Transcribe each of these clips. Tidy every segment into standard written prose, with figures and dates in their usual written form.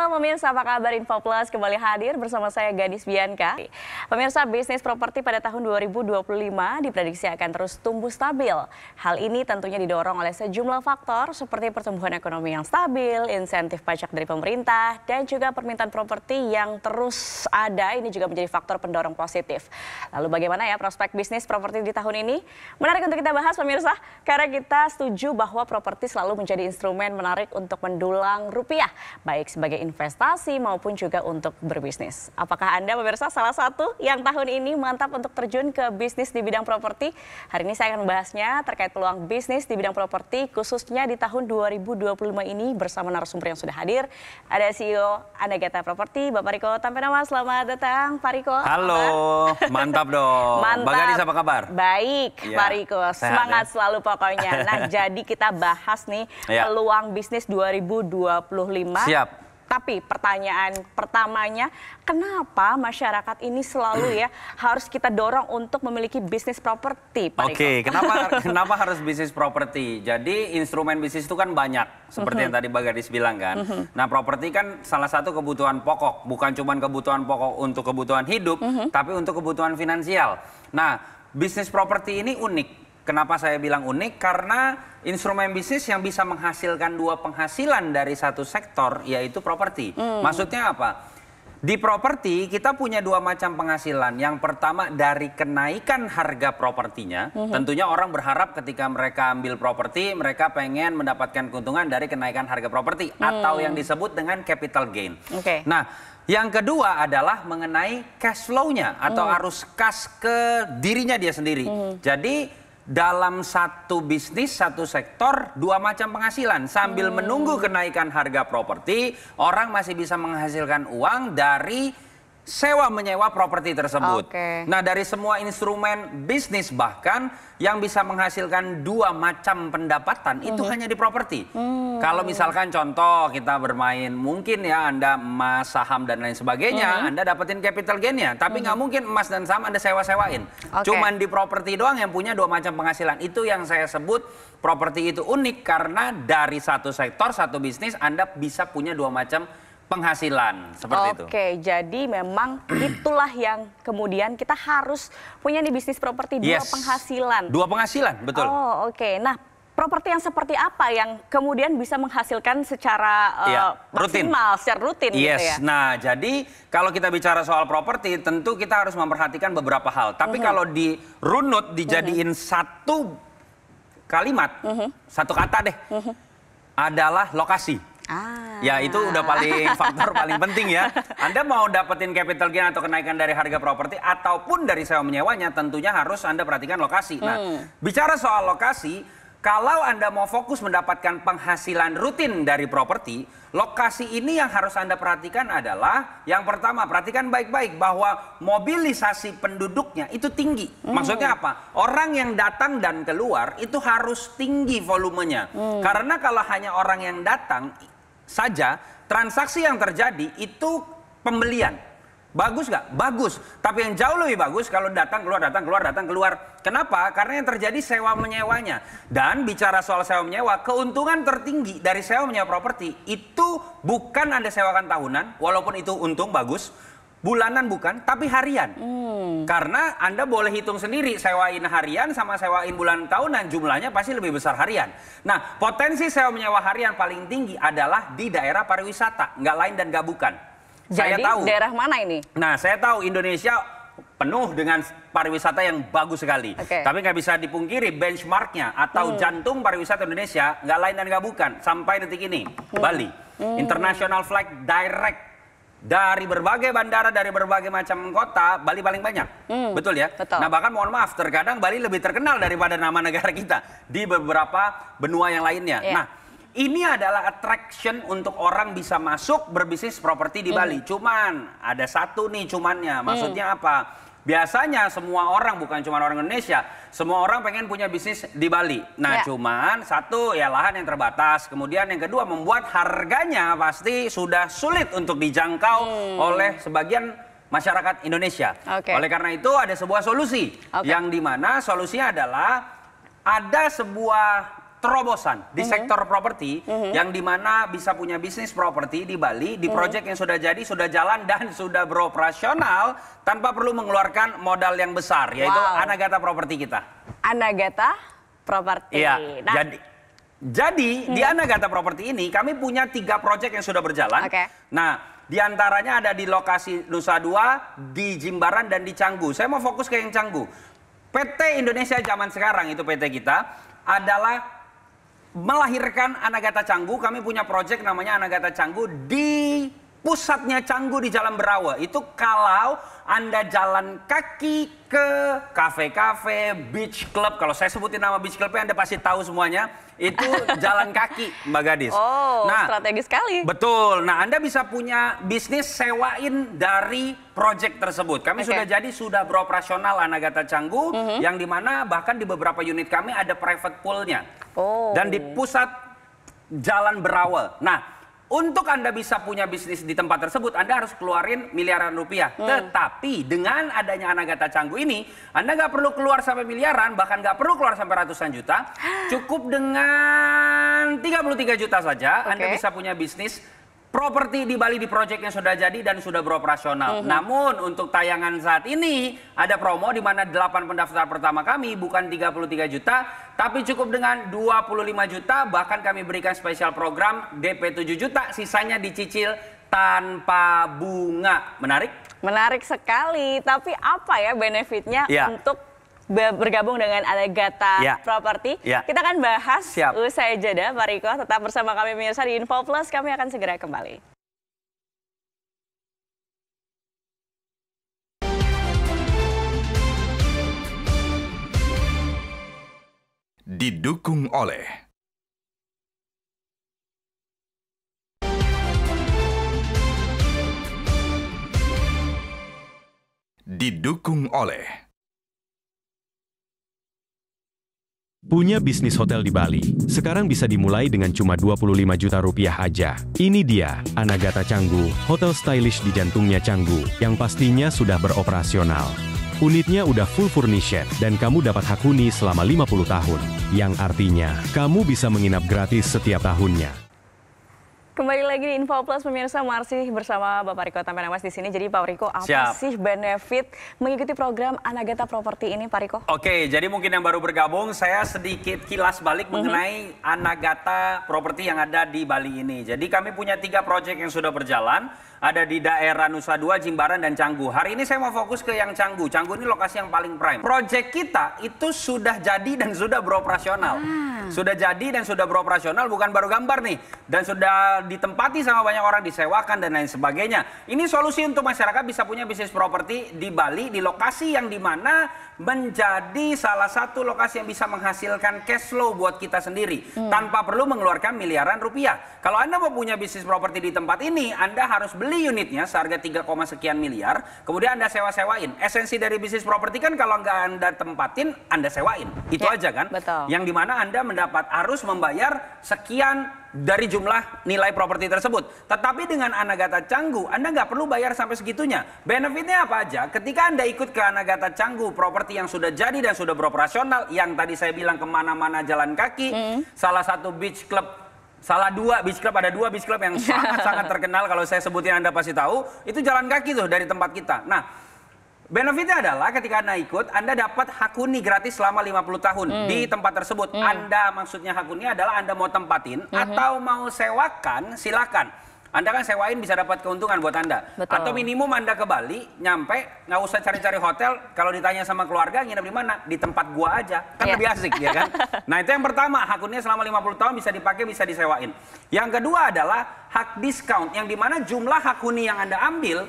Halo pemirsa, apa kabar? Info Plus kembali hadir bersama saya Gadis Bianca. Pemirsa, bisnis properti pada tahun 2025 diprediksi akan terus tumbuh stabil. Hal ini tentunya didorong oleh sejumlah faktor seperti pertumbuhan ekonomi yang stabil, insentif pajak dari pemerintah, dan juga permintaan properti yang terus ada. Ini juga menjadi faktor pendorong positif. Lalu bagaimana ya prospek bisnis properti di tahun ini? Menarik untuk kita bahas pemirsa, karena kita setuju bahwa properti selalu menjadi instrumen menarik untuk mendulang rupiah, baik sebagai investasi maupun juga untuk berbisnis. Apakah Anda pemirsa salah satu yang tahun ini mantap untuk terjun ke bisnis di bidang properti? Hari ini saya akan membahasnya terkait peluang bisnis di bidang properti khususnya di tahun 2025 ini bersama narasumber yang sudah hadir. Ada CEO Anagata Property, Bapak Riko Tampenama. Selamat datang Pak Riko. Halo, mantap dong. Mantap. Mbak Gadis apa kabar? Baik, Ya, Pak Riko. Semangat ya. selalu pokoknya. Nah, jadi kita bahas nih peluang bisnis 2025. Siap. Tapi pertanyaan pertamanya, kenapa masyarakat ini selalu ya harus kita dorong untuk memiliki bisnis properti, Pak Riko? Oke, kenapa harus bisnis properti? Jadi instrumen bisnis itu kan banyak, seperti yang tadi Mbak Gadis bilang kan. Nah, properti kan salah satu kebutuhan pokok, bukan cuma kebutuhan pokok untuk kebutuhan hidup, tapi untuk kebutuhan finansial. Nah, bisnis properti ini unik. Kenapa saya bilang unik? Karena instrumen bisnis yang bisa menghasilkan dua penghasilan dari satu sektor, yaitu properti. Maksudnya apa? Di properti kita punya dua macam penghasilan. Yang pertama dari kenaikan harga propertinya. Tentunya orang berharap ketika mereka ambil properti, mereka pengen mendapatkan keuntungan dari kenaikan harga properti. Atau yang disebut dengan capital gain. Nah, yang kedua adalah mengenai cash flow-nya atau arus kas ke dirinya dia sendiri. Jadi dalam satu bisnis, satu sektor, dua macam penghasilan. Sambil menunggu kenaikan harga properti, orang masih bisa menghasilkan uang dari sewa menyewa properti tersebut. Nah, dari semua instrumen bisnis bahkan yang bisa menghasilkan dua macam pendapatan itu hanya di properti. Kalau misalkan contoh kita bermain, mungkin ya Anda emas, saham dan lain sebagainya, Anda dapetin capital gain-nya. Tapi nggak mungkin emas dan saham Anda sewa-sewain. Cuman di properti doang yang punya dua macam penghasilan. Itu yang saya sebut properti itu unik karena dari satu sektor, satu bisnis Anda bisa punya dua macam penghasilan seperti itu. Oke, jadi memang itulah yang kemudian kita harus punya di bisnis properti dua penghasilan. Dua penghasilan, betul. Oh, oke. Nah, properti yang seperti apa yang kemudian bisa menghasilkan secara maksimal, secara rutin gitu ya? Nah, jadi kalau kita bicara soal properti, tentu kita harus memperhatikan beberapa hal. Tapi kalau dirunut, dijadiin satu kalimat, satu kata deh, adalah lokasi. Ya, itu udah faktor paling penting ya. Anda mau dapetin capital gain atau kenaikan dari harga properti ataupun dari sewa menyewanya, tentunya harus Anda perhatikan lokasi. Nah, bicara soal lokasi, kalau Anda mau fokus mendapatkan penghasilan rutin dari properti, lokasi ini yang harus Anda perhatikan adalah yang pertama, perhatikan baik-baik bahwa mobilisasi penduduknya itu tinggi. Maksudnya apa? Orang yang datang dan keluar itu harus tinggi volumenya. Karena kalau hanya orang yang datang saja, transaksi yang terjadi itu pembelian. Bagus nggak? Bagus. Tapi yang jauh lebih bagus kalau datang keluar, datang keluar, datang keluar. Kenapa? Karena yang terjadi sewa menyewanya. Dan bicara soal sewa menyewa, keuntungan tertinggi dari sewa menyewa properti itu bukan Anda sewakan tahunan, walaupun itu untung bagus. Bulanan bukan, tapi harian. Karena Anda boleh hitung sendiri, sewain harian sama sewain bulan tahunan, jumlahnya pasti lebih besar harian. Nah, potensi sewa menyewa harian paling tinggi adalah di daerah pariwisata, nggak lain dan nggak bukan. Jadi saya tahu daerah mana ini? Nah, saya tahu Indonesia penuh dengan pariwisata yang bagus sekali. Tapi nggak bisa dipungkiri benchmarknya atau jantung pariwisata Indonesia nggak lain dan nggak bukan. Sampai detik ini, Bali. International flight direct. Dari berbagai bandara, dari berbagai macam kota, Bali paling banyak. Betul ya? Nah, bahkan mohon maaf, terkadang Bali lebih terkenal daripada nama negara kita di beberapa benua yang lainnya. Nah, ini adalah attraction untuk orang bisa masuk berbisnis properti di Bali. Cuman, ada satu nih cumannya. Maksudnya apa? Biasanya semua orang, bukan cuma orang Indonesia, semua orang pengen punya bisnis di Bali. Nah, cuman satu ya lahan yang terbatas. Kemudian yang kedua membuat harganya pasti sudah sulit untuk dijangkau oleh sebagian masyarakat Indonesia. Oleh karena itu ada sebuah solusi yang dimana solusinya adalah ada sebuah terobosan di sektor properti yang dimana bisa punya bisnis properti di Bali, di proyek yang sudah jadi, sudah jalan dan sudah beroperasional tanpa perlu mengeluarkan modal yang besar, yaitu Anagata Properti kita. Anagata Properti. Iya. Nah, jadi di Anagata Properti ini kami punya 3 proyek yang sudah berjalan. Nah, di antaranya ada di lokasi Nusa Dua, di Jimbaran dan di Canggu. Saya mau fokus ke yang Canggu. PT Indonesia zaman sekarang itu PT kita adalah melahirkan Anagata Canggu. Kami punya proyek namanya Anagata Canggu di pusatnya Canggu di Jalan Berawa. Itu kalau Anda jalan kaki ke kafe-kafe, beach club. Kalau saya sebutin nama beach clubnya Anda pasti tahu semuanya. Itu jalan kaki, Mbak Gadis. Nah, strategis sekali. Betul. Nah, Anda bisa punya bisnis sewain dari proyek tersebut. Kami sudah jadi, sudah beroperasional Anagata Canggu, yang dimana bahkan di beberapa unit kami ada private poolnya. Dan di pusat Jalan Berawal. Nah, untuk Anda bisa punya bisnis di tempat tersebut, Anda harus keluarin miliaran rupiah. Tetapi dengan adanya Anagata Canggu ini, Anda nggak perlu keluar sampai miliaran, bahkan nggak perlu keluar sampai ratusan juta. Cukup dengan 33 juta saja, Anda bisa punya bisnis properti di Bali di proyek yang sudah jadi dan sudah beroperasional. Namun untuk tayangan saat ini ada promo di mana 8 pendaftar pertama kami bukan 33 juta, tapi cukup dengan 25 juta, bahkan kami berikan spesial program DP 7 juta, sisanya dicicil tanpa bunga. Menarik? Menarik sekali. Tapi apa ya benefitnya untuk bergabung dengan Anagata Properti? Kita akan bahas usai jeda, Pak Riko. Tetap bersama kami pemirsa di Info Plus, kami akan segera kembali. Didukung oleh Punya bisnis hotel di Bali, sekarang bisa dimulai dengan cuma 25 juta rupiah aja. Ini dia, Anagata Canggu, hotel stylish di jantungnya Canggu, yang pastinya sudah beroperasional. Unitnya udah full furnished, dan kamu dapat hak huni selama 50 tahun. Yang artinya, kamu bisa menginap gratis setiap tahunnya. Kembali lagi di Info Plus, pemirsa, masih bersama Bapak Riko Tampenamas di sini. Jadi Pak Riko, apa sih benefit mengikuti program Anagata Properti ini, Pak Riko? Oke, jadi mungkin yang baru bergabung, saya sedikit kilas balik mengenai Anagata Properti yang ada di Bali ini. Jadi kami punya 3 proyek yang sudah berjalan, ada di daerah Nusa Dua, Jimbaran, dan Canggu. Hari ini saya mau fokus ke yang Canggu. Canggu ini lokasi yang paling prime. Proyek kita itu sudah jadi dan sudah beroperasional. Sudah jadi dan sudah beroperasional, bukan baru gambar nih. Dan sudah ditempati sama banyak orang, disewakan dan lain sebagainya. Ini solusi untuk masyarakat bisa punya bisnis properti di Bali, di lokasi yang dimana menjadi salah satu lokasi yang bisa menghasilkan cash flow buat kita sendiri. Tanpa perlu mengeluarkan miliaran rupiah. Kalau Anda mau punya bisnis properti di tempat ini, Anda harus beli unitnya seharga 3, sekian miliar. Kemudian Anda sewa-sewain. Esensi dari bisnis properti kan kalau nggak Anda tempatin, Anda sewain. Itu aja kan? Betul. Yang dimana Anda harus membayar sekian dari jumlah nilai properti tersebut. Tetapi dengan Anagata Canggu, Anda nggak perlu bayar sampai segitunya. Benefitnya apa aja? Ketika Anda ikut ke Anagata Canggu, properti yang sudah jadi dan sudah beroperasional, yang tadi saya bilang kemana-mana jalan kaki, salah satu beach club, ada 2 beach club yang sangat-sangat terkenal, kalau saya sebutin Anda pasti tahu, itu jalan kaki tuh dari tempat kita. Nah, benefitnya adalah ketika Anda ikut, Anda dapat hak huni gratis selama 50 tahun di tempat tersebut. Anda maksudnya hak huni adalah Anda mau tempatin atau mau sewakan, silakan. Anda kan sewain bisa dapat keuntungan buat Anda. Atau minimum Anda ke Bali, nyampe, nggak usah cari-cari hotel. Kalau ditanya sama keluarga, nginep di mana? Di tempat gua aja. Kan lebih asik, ya kan? Nah, itu yang pertama, hak huninya selama 50 tahun bisa dipakai, bisa disewain. Yang kedua adalah hak diskon, yang dimana jumlah hak huni yang Anda ambil,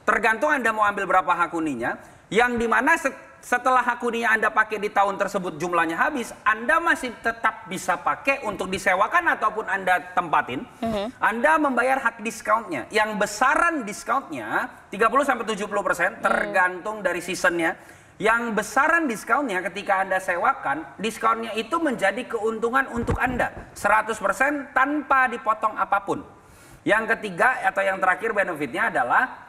tergantung Anda mau ambil berapa hak huninya, yang dimana setelah hak huninya Anda pakai di tahun tersebut jumlahnya habis, Anda masih tetap bisa pakai untuk disewakan ataupun Anda tempatin. Anda membayar hak diskaunnya. Yang besaran diskaunnya 30-70% tergantung dari seasonnya. Yang besaran diskaunnya ketika Anda sewakan, diskonnya itu menjadi keuntungan untuk Anda 100% tanpa dipotong apapun. Yang ketiga atau yang terakhir benefitnya adalah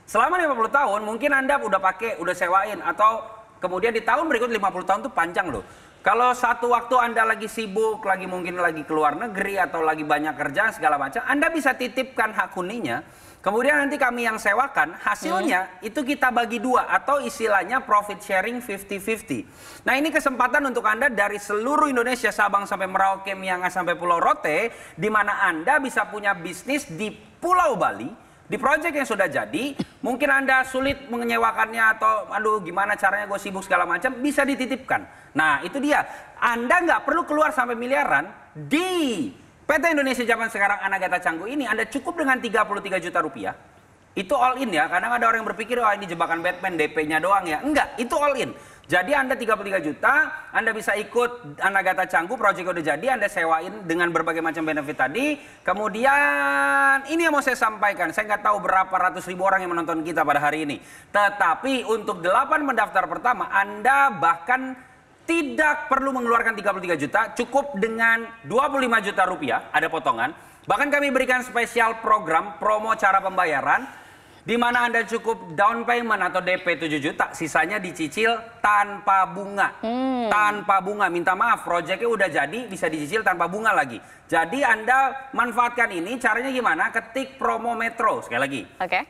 selama 50 tahun mungkin Anda udah pakai, udah sewain, atau kemudian di tahun berikut 50 tahun itu panjang loh. Kalau satu waktu Anda lagi sibuk, mungkin lagi keluar negeri atau lagi banyak kerjaan segala macam, Anda bisa titipkan hak huninya. Kemudian nanti kami yang sewakan, hasilnya itu kita bagi dua atau istilahnya profit sharing 50-50. Nah, ini kesempatan untuk Anda dari seluruh Indonesia, Sabang sampai Merauke, Miangas sampai Pulau Rote, di mana Anda bisa punya bisnis di Pulau Bali, di proyek yang sudah jadi. Mungkin Anda sulit menyewakannya atau aduh gimana caranya, gue sibuk segala macam, bisa dititipkan. Nah, itu dia. Anda nggak perlu keluar sampai miliaran di PT Indonesia Zaman Sekarang Anagata Canggu ini. Anda cukup dengan 33 juta rupiah. Itu all in ya. Kadang ada orang yang berpikir, oh ini jebakan Batman, DP-nya doang ya. Enggak, itu all in. Jadi Anda 33 juta, Anda bisa ikut Anagata Canggu, proyek udah jadi, Anda sewain dengan berbagai macam benefit tadi. Kemudian ini yang mau saya sampaikan, saya nggak tahu berapa ratus ribu orang yang menonton kita pada hari ini. Tetapi untuk 8 pendaftar pertama, Anda bahkan tidak perlu mengeluarkan 33 juta, cukup dengan 25 juta rupiah, ada potongan. Bahkan kami berikan spesial program, promo cara pembayaran, di mana Anda cukup down payment atau DP 7 juta, sisanya dicicil tanpa bunga. Tanpa bunga, minta maaf, proyeknya udah jadi, bisa dicicil tanpa bunga lagi. Jadi Anda manfaatkan ini, caranya gimana? Ketik promo Metro, sekali lagi.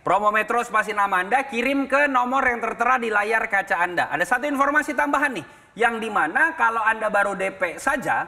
Promo Metro spasi nama Anda, kirim ke nomor yang tertera di layar kaca Anda. Ada satu informasi tambahan nih, yang dimana kalau Anda baru DP saja,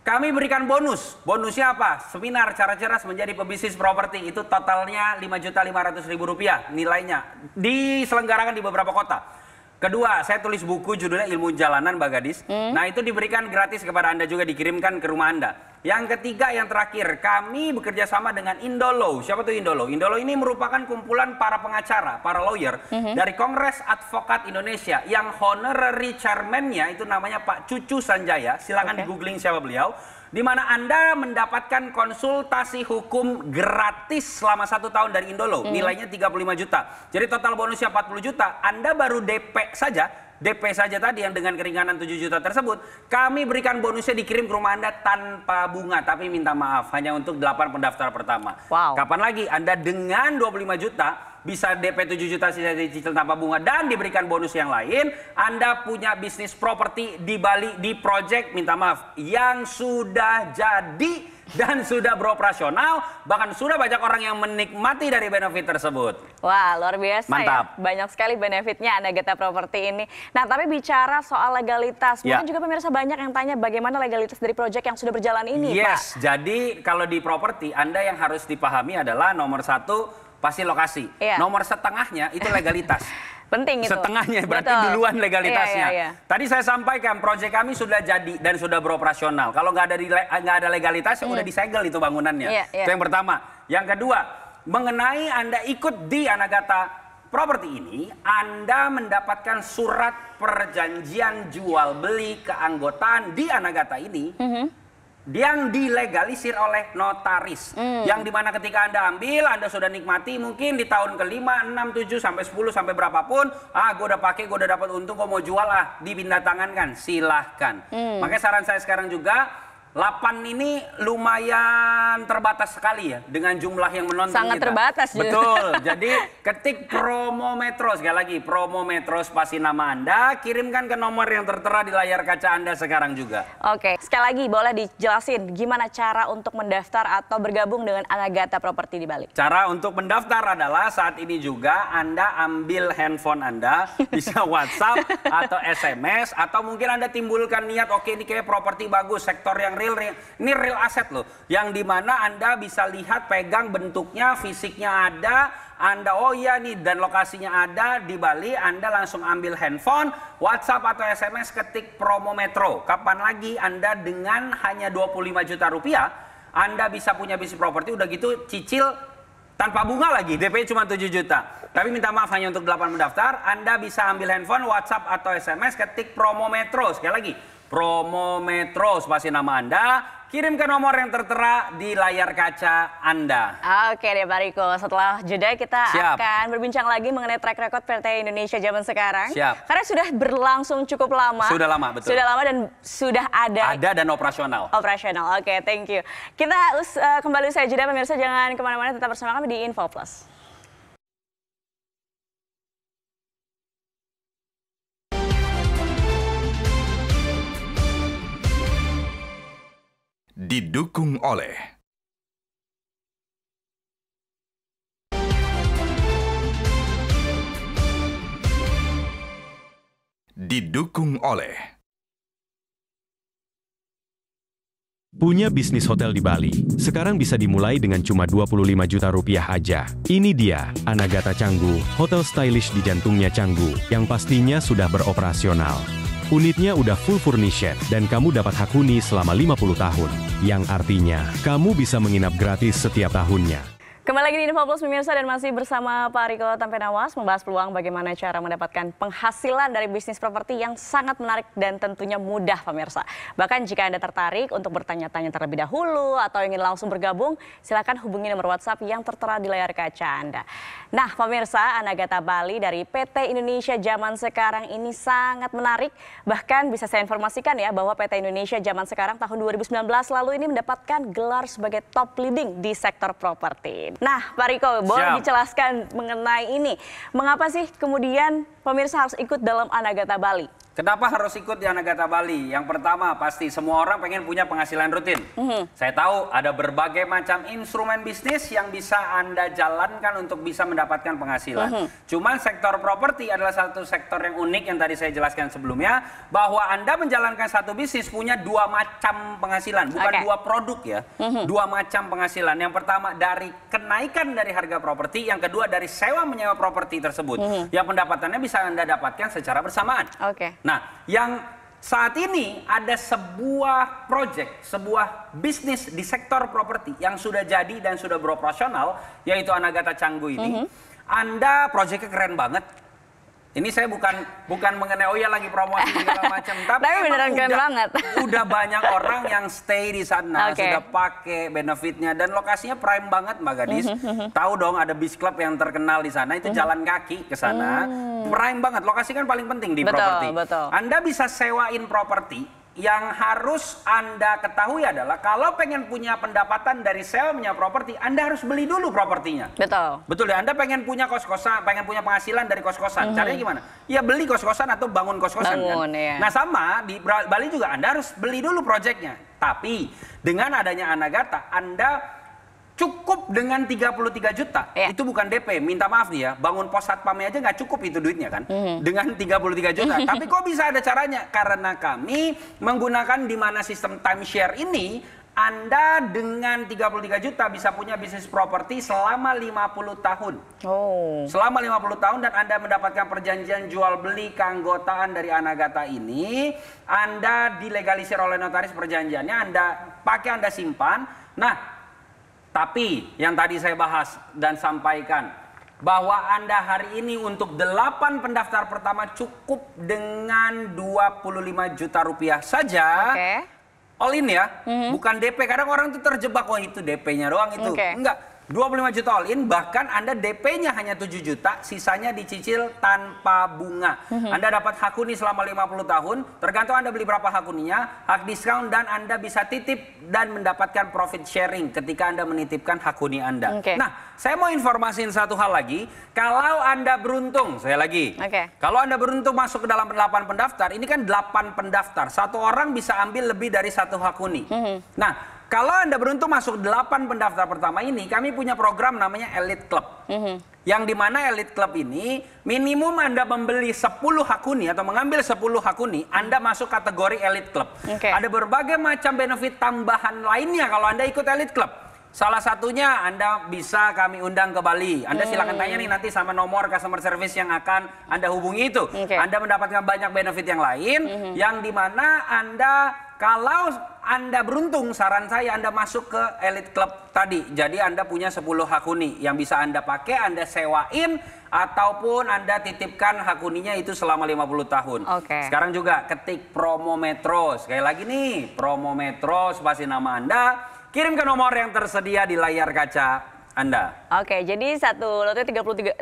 kami berikan bonus. Bonusnya apa? Seminar cara cerdas menjadi pebisnis properti. Itu totalnya Rp5.500.000 nilainya. Diselenggarakan di beberapa kota. Kedua, saya tulis buku judulnya Ilmu Jalanan, Mbak Gadis. Nah, itu diberikan gratis kepada Anda juga, dikirimkan ke rumah Anda. Yang ketiga, yang terakhir, kami bekerja sama dengan Indolo. Siapa tuh Indolo? Indolo ini merupakan kumpulan para pengacara, para lawyer dari Kongres Advokat Indonesia. Yang honorary chairman-nya itu namanya Pak Cucu Sanjaya. Silakan di googling siapa beliau. Di mana Anda mendapatkan konsultasi hukum gratis selama 1 tahun dari Indolo. Nilainya 35 juta. Jadi total bonusnya 40 juta. Anda baru DP saja tadi yang dengan keringanan 7 juta tersebut, kami berikan bonusnya dikirim ke rumah Anda tanpa bunga. Tapi minta maaf, hanya untuk 8 pendaftar pertama. Kapan lagi Anda dengan 25 juta bisa DP 7 juta sisa dicicil tanpa bunga dan diberikan bonus yang lain, Anda punya bisnis properti di Bali, di project, minta maaf, yang sudah jadi dan sudah beroperasional, bahkan sudah banyak orang yang menikmati dari benefit tersebut. Wah, luar biasa. Mantap. Ya. Banyak sekali benefitnya Anagata Property ini. Nah, tapi bicara soal legalitas, mungkin juga pemirsa banyak yang tanya bagaimana legalitas dari proyek yang sudah berjalan ini, Pak. Jadi kalau di properti, Anda yang harus dipahami adalah nomor 1, pasti lokasi. Nomor setengahnya itu legalitas. Penting itu. Setengahnya berarti duluan legalitasnya. Tadi saya sampaikan proyek kami sudah jadi dan sudah beroperasional. Kalau nggak ada legalitas, udah disegel itu bangunannya. Itu yang pertama. Yang kedua, mengenai Anda ikut di Anagata Property ini, Anda mendapatkan surat perjanjian jual beli keanggotaan di Anagata ini. Yang dilegalisir oleh notaris. Yang dimana ketika Anda ambil, Anda sudah nikmati mungkin di tahun ke-5, 6, 7, sampai 10, sampai berapapun. Gue udah pakai, gue udah dapat untung, gue mau jual dipindah tangankan, silahkan. Makanya saran saya sekarang juga, 8 ini lumayan terbatas sekali ya dengan jumlah yang menonton Sangat kita. terbatas. Betul. Jadi ketik promo Metro, sekali lagi promo Metro spasi nama Anda, kirimkan ke nomor yang tertera di layar kaca Anda sekarang juga. Oke, sekali lagi boleh dijelasin gimana cara untuk mendaftar atau bergabung dengan Anagata Property di Bali? Cara untuk mendaftar adalah saat ini juga Anda ambil handphone Anda, bisa WhatsApp atau SMS, atau mungkin Anda timbulkan niat, oke ini kayak properti bagus, sektor yang ini real aset loh, yang dimana Anda bisa lihat, pegang bentuknya, fisiknya ada, Anda oh iya nih dan lokasinya ada di Bali. Anda langsung ambil handphone, WhatsApp atau SMS, ketik promo Metro. Kapan lagi Anda dengan hanya 25 juta rupiah Anda bisa punya bisnis properti, udah gitu cicil tanpa bunga lagi, DP cuma 7 juta. Tapi minta maaf, hanya untuk 8 mendaftar. Anda bisa ambil handphone, WhatsApp atau SMS, ketik promo Metro. Sekali lagi, promo Metro spasi nama Anda, kirim ke nomor yang tertera di layar kaca Anda. Oke deh Pak Riko, setelah jeda kita akan berbincang lagi mengenai track record PT Indonesia Zaman Sekarang. Karena sudah berlangsung cukup lama. Sudah lama, betul. Sudah lama dan sudah ada. Ada dan operasional. Operasional, oke, thank you. Kita kembali usai jeda, pemirsa jangan kemana-mana, tetap bersama kami di Info Plus. Didukung oleh Punya bisnis hotel di Bali, sekarang bisa dimulai dengan cuma 25 juta rupiah aja. Ini dia, Anagata Canggu, hotel stylish di jantungnya Canggu, yang pastinya sudah beroperasional. Unitnya udah full furnished, dan kamu dapat hak huni selama 50 tahun. Yang artinya, kamu bisa menginap gratis setiap tahunnya. Kembali lagi di Info Plus pemirsa dan masih bersama Pak Riko Tampenawas membahas peluang bagaimana cara mendapatkan penghasilan dari bisnis properti yang sangat menarik dan tentunya mudah pemirsa. Bahkan jika Anda tertarik untuk bertanya-tanya terlebih dahulu atau ingin langsung bergabung, silakan hubungi nomor WhatsApp yang tertera di layar kaca Anda. Nah pemirsa, Anagata Bali dari PT Indonesia Zaman Sekarang ini sangat menarik. Bahkan bisa saya informasikan ya bahwa PT Indonesia Zaman Sekarang tahun 2019 lalu ini mendapatkan gelar sebagai top leading di sektor properti. Nah, Pak Riko, boleh dijelaskan mengenai ini. Mengapa sih kemudian pemirsa harus ikut dalam Anagata Bali? Kenapa harus ikut di Anagata Bali? Yang pertama pasti semua orang pengen punya penghasilan rutin. Saya tahu ada berbagai macam instrumen bisnis yang bisa Anda jalankan untuk bisa mendapatkan penghasilan. Cuman sektor properti adalah satu sektor yang unik yang tadi saya jelaskan sebelumnya. Bahwa Anda menjalankan satu bisnis punya dua macam penghasilan. Bukan dua produk ya. Dua macam penghasilan. Yang pertama dari kenaikan dari harga properti. Yang kedua dari sewa menyewa properti tersebut. Yang pendapatannya bisa Anda dapatkan secara bersamaan. Nah, yang saat ini ada sebuah proyek, sebuah bisnis di sektor properti yang sudah jadi dan sudah beroperasional, yaitu Anagata Canggu ini. Anda proyeknya keren banget. Ini saya bukan mengenai oh ya lagi promosi segala macam, tapi beneran keren banget. Udah banyak orang yang stay di sana, sudah pakai benefitnya dan lokasinya prime banget Mbak Gadis. Tahu dong ada beach club yang terkenal di sana, itu jalan kaki ke sana. Prime banget, lokasi kan paling penting di properti. Anda bisa sewain properti. Yang harus Anda ketahui adalah kalau pengen punya pendapatan dari sewa menyewa properti, Anda harus beli dulu propertinya. Betul ya, Anda pengen punya kos-kosan, pengen punya penghasilan dari kos-kosan. Caranya gimana? Ya beli kos-kosan atau bangun kos-kosan kan. Nah sama di Bali juga Anda harus beli dulu proyeknya. Tapi dengan adanya Anagata, Anda cukup dengan 33 juta, itu bukan DP, minta maaf nih ya, bangun pos satpamnya aja nggak cukup itu duitnya kan, dengan 33 juta. Tapi kok bisa ada caranya? Karena kami menggunakan di mana sistem timeshare ini, Anda dengan 33 juta bisa punya bisnis properti selama 50 tahun. Selama 50 tahun dan Anda mendapatkan perjanjian jual beli keanggotaan dari Anagata ini, Anda dilegalisir oleh notaris perjanjiannya, Anda pakai, Anda simpan. Nah, tapi yang tadi saya bahas dan sampaikan bahwa Anda hari ini untuk 8 pendaftar pertama cukup dengan 25 juta rupiah saja. All in ya, bukan DP. Kadang orang tuh terjebak, wah itu DP-nya doang itu. Enggak. 25 juta all in, bahkan Anda DP-nya hanya 7 juta, sisanya dicicil tanpa bunga. Anda dapat hak huni selama 50 tahun, tergantung Anda beli berapa hak huninya, hak diskon, dan Anda bisa titip dan mendapatkan profit sharing ketika Anda menitipkan hak huni Anda. Nah, saya mau informasiin satu hal lagi, kalau Anda beruntung, saya lagi, kalau Anda beruntung masuk ke dalam 8 pendaftar, ini kan 8 pendaftar, satu orang bisa ambil lebih dari satu hak huni. Nah, kalau Anda beruntung masuk 8 pendaftar pertama ini, kami punya program namanya Elite Club. Yang dimana Elite Club ini, minimum Anda membeli 10 hak huni atau mengambil 10 hak huni, Anda masuk kategori Elite Club. Ada berbagai macam benefit tambahan lainnya kalau Anda ikut Elite Club. Salah satunya Anda bisa kami undang ke Bali. Anda silakan tanya nih nanti sama nomor customer service yang akan Anda hubungi itu. Anda mendapatkan banyak benefit yang lain, yang dimana Anda kalau Anda beruntung, saran saya Anda masuk ke Elite Club tadi. Jadi Anda punya 10 hak huni yang bisa Anda pakai, Anda sewain, ataupun Anda titipkan hak huninya itu selama 50 tahun. Sekarang juga ketik promo Metro. Sekali lagi nih, promo Metro, spasi nama Anda, kirim ke nomor yang tersedia di layar kaca Anda. Jadi satu lotnya 33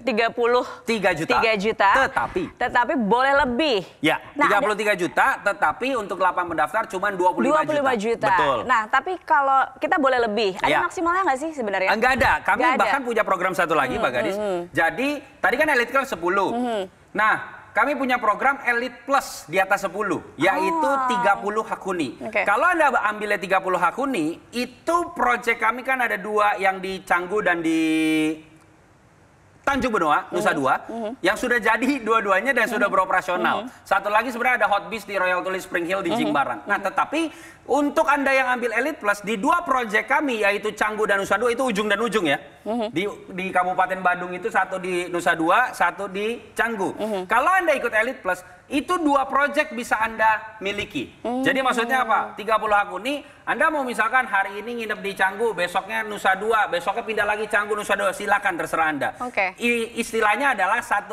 juta. Tetapi boleh lebih. Ya, nah, 33 juta, tetapi untuk 8 pendaftar cuma 25 juta. Betul. Nah, tapi kalau kita boleh lebih, ada maksimalnya nggak sih sebenarnya? Enggak ada. Kami bahkan punya program satu lagi, Mbak Gadis. Jadi, tadi kan Elite Club 10. Nah, kami punya program Elite Plus di atas 10, yaitu 30 hak huni. Kalau Anda ambilnya 30 hak huni, itu proyek kami kan ada 2 yang di Canggu dan di Tanjung Benoa, Nusa Dua, yang sudah jadi dua-duanya dan sudah beroperasional. Satu lagi sebenarnya ada Hot Beast di Royal Tulip Spring Hill di Jimbaran. Nah, tetapi untuk Anda yang ambil Elite Plus, di 2 proyek kami, yaitu Canggu dan Nusa Dua, itu ujung dan ujung ya. Di Kabupaten Badung itu satu di Nusa Dua, satu di Canggu. Kalau Anda ikut Elite Plus, itu 2 proyek bisa Anda miliki. Jadi maksudnya apa? 30 hak huni, Anda mau misalkan hari ini nginep di Canggu, besoknya Nusa Dua, besoknya pindah lagi Canggu, Nusa Dua, silakan terserah Anda. Istilahnya adalah 1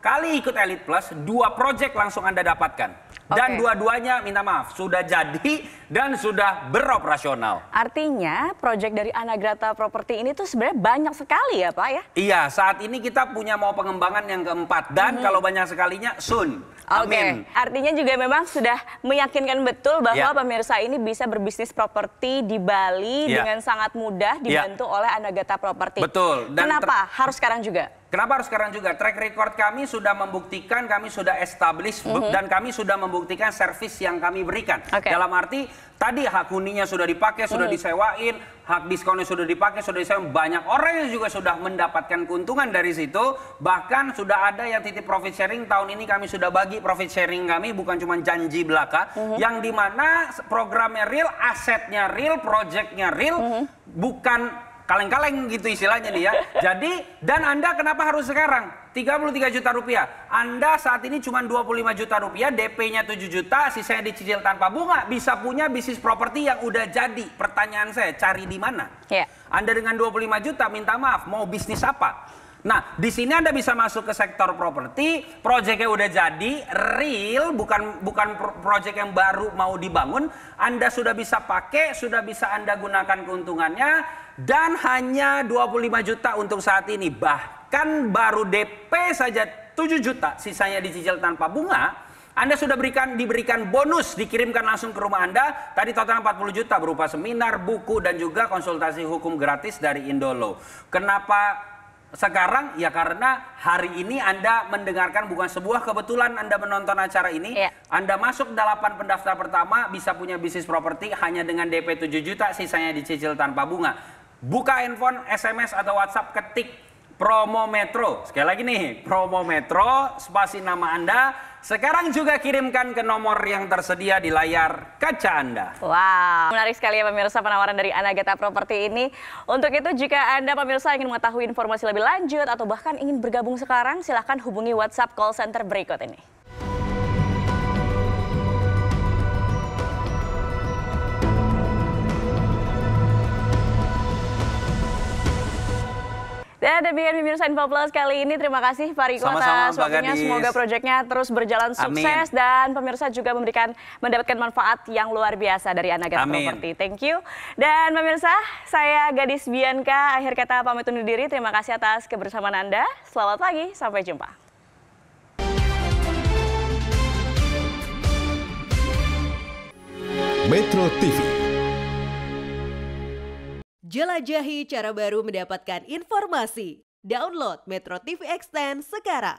kali ikut Elite Plus, 2 proyek langsung Anda dapatkan. Dan dua-duanya minta maaf, sudah jadi dan sudah beroperasional. Artinya proyek dari Anagrata Property ini tuh sebenarnya banyak sekali ya Pak ya? Iya, saat ini kita punya mau pengembangan yang keempat. Dan kalau banyak sekalinya, soon. Amin. Artinya juga memang sudah meyakinkan betul bahwa pemirsa ini bisa berbisnis properti di Bali dengan sangat mudah dibantu oleh Anagrata Property. Betul. Dan kenapa harus sekarang juga? Kenapa harus sekarang juga? Track record kami sudah membuktikan, kami sudah establish, dan kami sudah membuktikan servis yang kami berikan. Dalam arti, tadi hak huninya sudah dipakai, sudah disewain, hak diskonnya sudah dipakai, sudah disewain. Banyak orang yang juga sudah mendapatkan keuntungan dari situ. Bahkan sudah ada yang titip profit sharing. Tahun ini kami sudah bagi profit sharing kami, bukan cuma janji belaka. Yang dimana programnya real, asetnya real, projectnya real, bukan kaleng-kaleng gitu istilahnya nih ya. Jadi, dan Anda kenapa harus sekarang? 33 juta rupiah. Anda saat ini cuma 25 juta rupiah, DP-nya 7 juta, sisanya dicicil tanpa bunga. Bisa punya bisnis properti yang udah jadi. Pertanyaan saya, cari di mana? Anda dengan 25 juta, minta maaf, mau bisnis apa? Nah, di sini Anda bisa masuk ke sektor properti, proyeknya udah jadi, real, bukan proyek yang baru mau dibangun. Anda sudah bisa pakai, sudah bisa Anda gunakan keuntungannya, dan hanya 25 juta untuk saat ini. Bahkan baru DP saja 7 juta, sisanya dicicil tanpa bunga. Anda sudah diberikan bonus, dikirimkan langsung ke rumah Anda. Tadi total 40 juta berupa seminar, buku, dan juga konsultasi hukum gratis dari Indolo. Kenapa sekarang? Ya karena hari ini Anda mendengarkan, bukan sebuah kebetulan Anda menonton acara ini. Anda masuk 8 pendaftar pertama, bisa punya bisnis properti hanya dengan DP 7 juta, sisanya dicicil tanpa bunga. Buka handphone, SMS atau WhatsApp, ketik Promo Metro. Sekali lagi nih, Promo Metro, spasi nama Anda. Sekarang juga kirimkan ke nomor yang tersedia di layar kaca Anda. Wow, menarik sekali ya pemirsa penawaran dari Anagrata Property ini. Untuk itu jika Anda pemirsa ingin mengetahui informasi lebih lanjut atau bahkan ingin bergabung sekarang, silahkan hubungi WhatsApp call center berikut ini. Dan demikian pemirsa Info Plus kali ini. Terima kasih Pak Riko atas waktunya. Semoga proyeknya terus berjalan sukses. Dan pemirsa juga mendapatkan manfaat yang luar biasa dari Anagrata Property. Thank you. Dan pemirsa, saya Gadis Bianca. Akhir kata pamit undur diri. Terima kasih atas kebersamaan Anda. Selamat pagi, sampai jumpa. Metro TV. Jelajahi cara baru mendapatkan informasi. Download Metro TV Extend sekarang.